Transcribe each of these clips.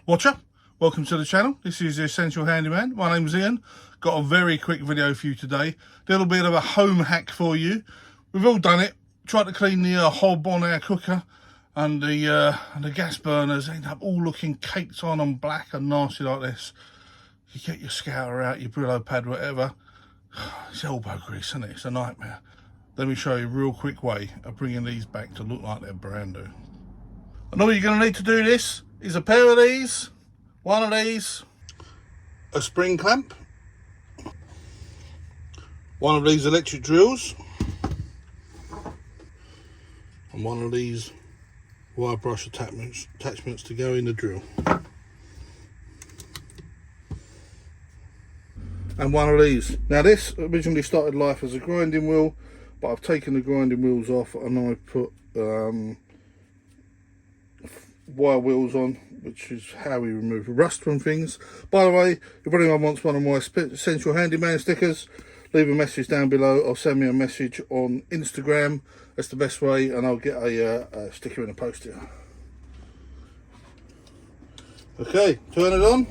Watcher, welcome to the channel. This is the Essential Handyman. My name's Ian. Got a very quick video for you today. A little bit of a home hack for you. We've all done it. Tried to clean the hob on our cooker, and the gas burners end up all looking caked on and black and nasty like this. You get your scourer out, your Brillo pad, whatever. It's elbow grease, isn't it? It's a nightmare. Let me show you a real quick way of bringing these back to look like they're brand new. And all you're going to need to do this is a pair of these, one of these, a spring clamp, one of these electric drills, and one of these wire brush attachments to go in the drill. And one of these. Now this originally started life as a grinding wheel, but I've taken the grinding wheels off and I put wire wheels on, which is how we remove rust from things. By the way, if anyone wants one of my Essential Handyman stickers, leave a message down below or send me a message on Instagram. That's the best way, and I'll get a sticker in the post here. Okay, turn it on.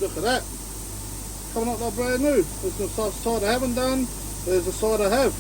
Look at that, coming up like brand new. There's the side I haven't done, there's the side I have.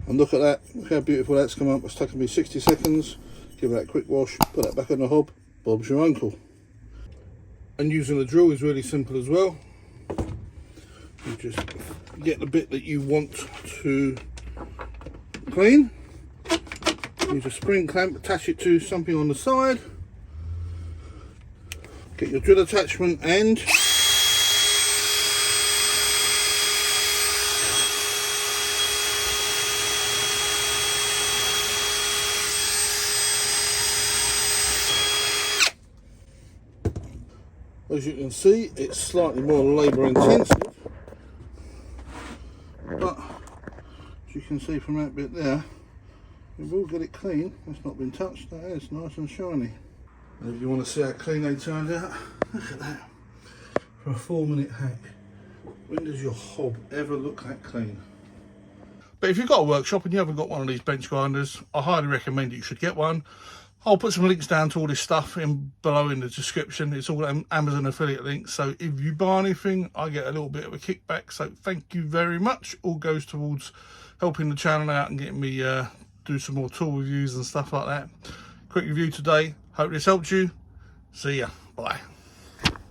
And look at that, look how beautiful that's come up. It's taken me 60 seconds. Give that a quick wash, put that back on the hob. Bob's your uncle. And using the drill is really simple as well. You just get the bit that you want to clean. Use a spring clamp, attach it to something on the side. Get your drill attachment and as you can see, it's slightly more labour intensive, but as you can see from that bit there, we will get it clean. It's not been touched, that is nice and shiny. And if you want to see how clean they turned out, look at that. For a 4-minute hack, when does your hob ever look that clean? But if you've got a workshop and you haven't got one of these bench grinders, I highly recommend you should get one. I'll put some links down to all this stuff below in the description. It's all Amazon affiliate links. So if you buy anything, I get a little bit of a kickback. So thank you very much. All goes towards helping the channel out and getting me do some more tool reviews and stuff like that. Quick review today. Hope this helped you. See ya. Bye.